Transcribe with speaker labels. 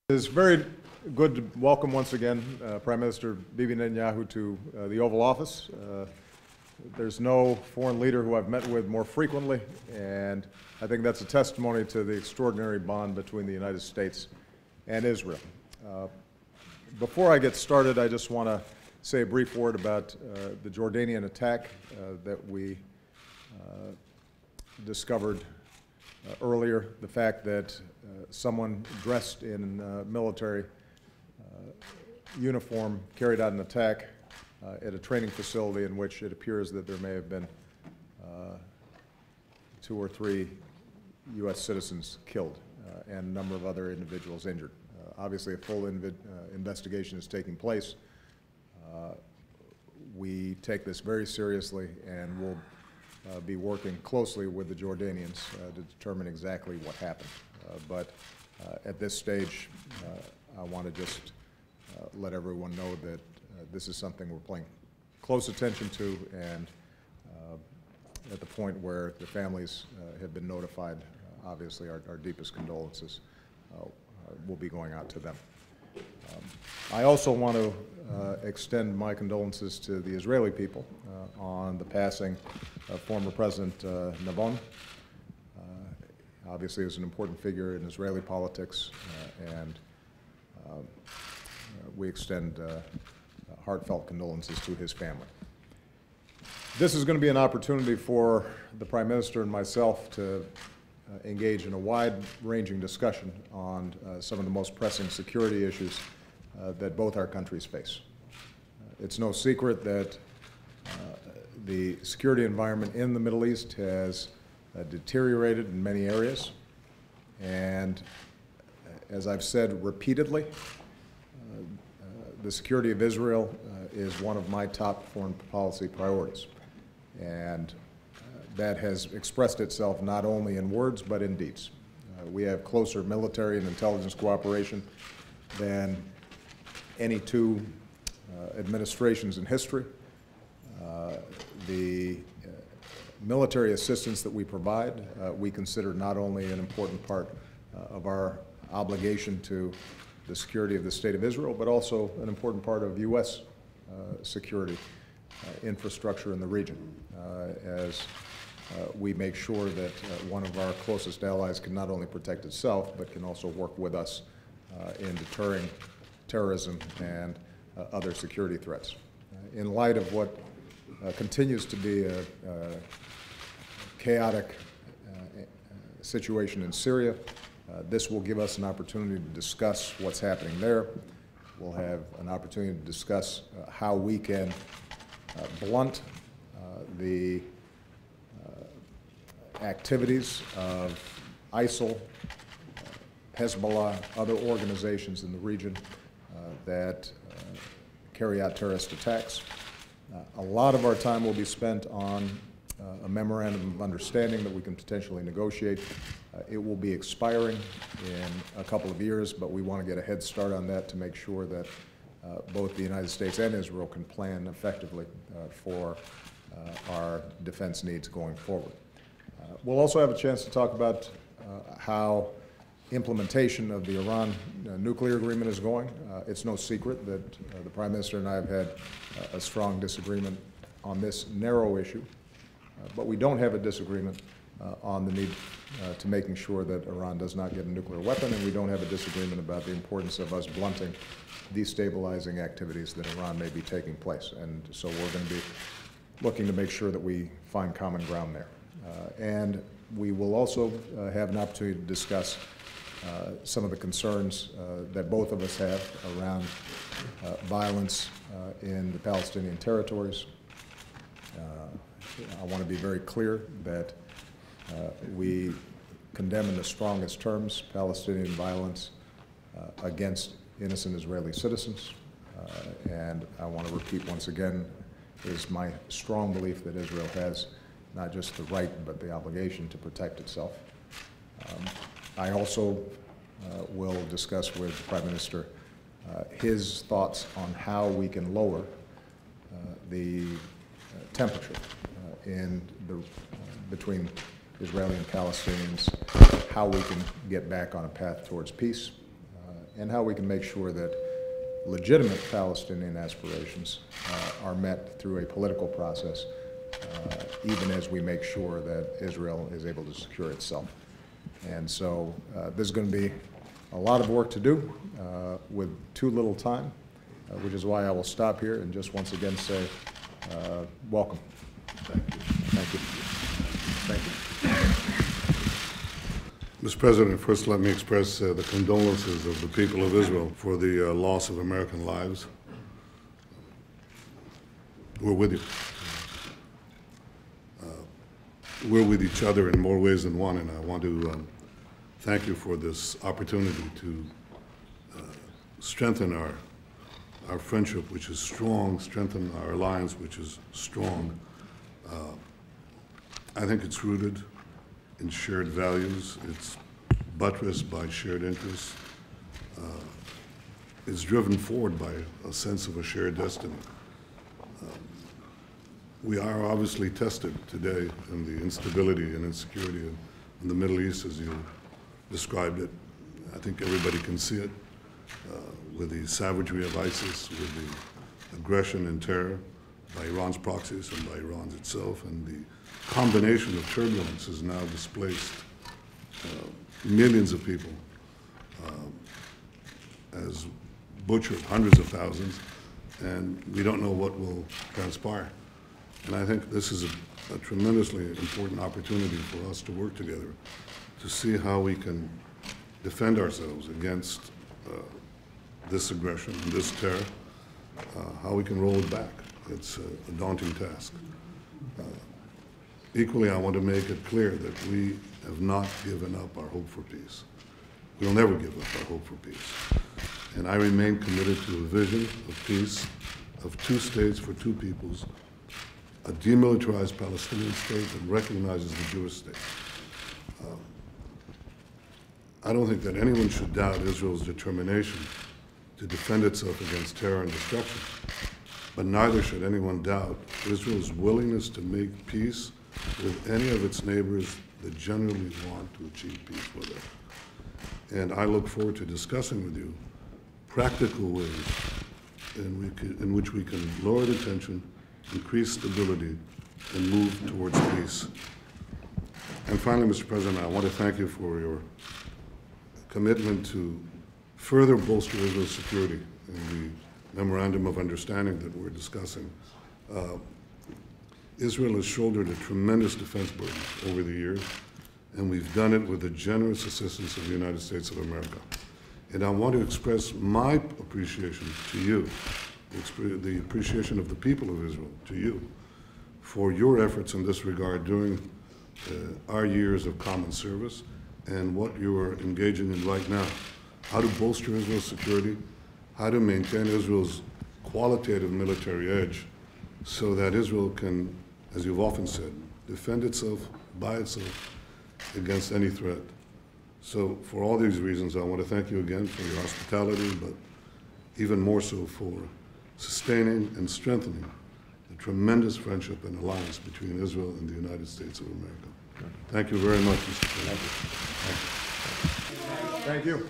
Speaker 1: It's very good to welcome once again Prime Minister Bibi Netanyahu to the Oval Office. There's no foreign leader who I've met with more frequently, and I think that's a testimony to the extraordinary bond between the United States and Israel. Before I get started, I just want to say a brief word about the Jordanian attack that we discovered earlier, the fact that someone dressed in military uniform carried out an attack at a training facility in which it appears that there may have been 2 or 3 U.S. citizens killed and a number of other individuals injured. Obviously, a full investigation is taking place. We take this very seriously and will be working closely with the Jordanians to determine exactly what happened. But at this stage, I want to just let everyone know that this is something we're paying close attention to, and at the point where the families have been notified, obviously our deepest condolences will be going out to them. I also want to extend my condolences to the Israeli people on the passing of former President Netanyahu. Obviously, he was an important figure in Israeli politics, and we extend heartfelt condolences to his family. This is going to be an opportunity for the Prime Minister and myself to engage in a wide-ranging discussion on some of the most pressing security issues that both our countries face. It's no secret that the security environment in the Middle East has deteriorated in many areas, and as I've said repeatedly, the security of Israel is one of my top foreign policy priorities, and that has expressed itself not only in words but in deeds. We have closer military and intelligence cooperation than any 2 administrations in history. The military assistance that we provide, we consider not only an important part of our obligation to the security of the State of Israel, but also an important part of U.S. security infrastructure in the region, as we make sure that one of our closest allies can not only protect itself, but can also work with us in deterring terrorism and other security threats. In light of what continues to be a chaotic situation in Syria, this will give us an opportunity to discuss what's happening there. We'll have an opportunity to discuss how we can blunt the activities of ISIL, Hezbollah, other organizations in the region that carry out terrorist attacks. A lot of our time will be spent on a memorandum of understanding that we can potentially negotiate. It will be expiring in a couple of years, but we want to get a head start on that to make sure that both the United States and Israel can plan effectively for our defense needs going forward. We'll also have a chance to talk about how implementation of the Iran nuclear agreement is going. It's no secret that the Prime Minister and I have had a strong disagreement on this narrow issue, but we don't have a disagreement on the need to making sure that Iran does not get a nuclear weapon, and we don't have a disagreement about the importance of us blunting destabilizing activities that Iran may be taking place. And so we're going to be looking to make sure that we find common ground there. And we will also have an opportunity to discuss some of the concerns that both of us have around violence in the Palestinian territories. I want to be very clear that we condemn in the strongest terms Palestinian violence against innocent Israeli citizens. And I want to repeat once again, it is my strong belief that Israel has not just the right but the obligation to protect itself. I also will discuss with the Prime Minister his thoughts on how we can lower the temperature between Israeli and Palestinians, how we can get back on a path towards peace, and how we can make sure that legitimate Palestinian aspirations are met through a political process, even as we make sure that Israel is able to secure itself. And so there's going to be a lot of work to do with too little time, which is why I will stop here and just once again say welcome.
Speaker 2: Thank you.
Speaker 1: Thank you. Thank you.
Speaker 2: Mr. President, first let me express the condolences of the people of Israel for the loss of American lives. We're with you. We're with each other in more ways than one, and I want to thank you for this opportunity to strengthen our friendship, which is strong, strengthen our alliance, which is strong. I think it's rooted in shared values. It's buttressed by shared interests. It's driven forward by a sense of a shared destiny. We are obviously tested today in the instability and insecurity in the Middle East, as you described it. I think everybody can see it with the savagery of ISIS, with the aggression and terror by Iran's proxies and by Iran itself, and the combination of turbulence has now displaced millions of people, has butchered hundreds of thousands, and we don't know what will transpire. And I think this is a tremendously important opportunity for us to work together to see how we can defend ourselves against this aggression and this terror, how we can roll it back. It's a daunting task. Equally, I want to make it clear that we have not given up our hope for peace. We'll never give up our hope for peace. And I remain committed to a vision of peace, of two states for two peoples, a demilitarized Palestinian state that recognizes the Jewish state. I don't think that anyone should doubt Israel's determination to defend itself against terror and destruction, but neither should anyone doubt Israel's willingness to make peace with any of its neighbors that genuinely want to achieve peace with it. And I look forward to discussing with you practical ways in which we can lower the tension, increase stability, and move towards peace. And finally, Mr. President, I want to thank you for your commitment to further bolster Israel's security in the memorandum of understanding that we're discussing. Israel has shouldered a tremendous defense burden over the years, and we've done it with the generous assistance of the United States of America. And I want to express my appreciation to you, the appreciation of the people of Israel to you, for your efforts in this regard during our years of common service and what you are engaging in right now. How to bolster Israel's security, how to maintain Israel's qualitative military edge so that Israel can, as you've often said, defend itself by itself against any threat. So for all these reasons, I want to thank you again for your hospitality, but even more so for sustaining and strengthening the tremendous friendship and alliance between Israel and the United States of America. Thank you very much, Mr. President.
Speaker 1: Thank you.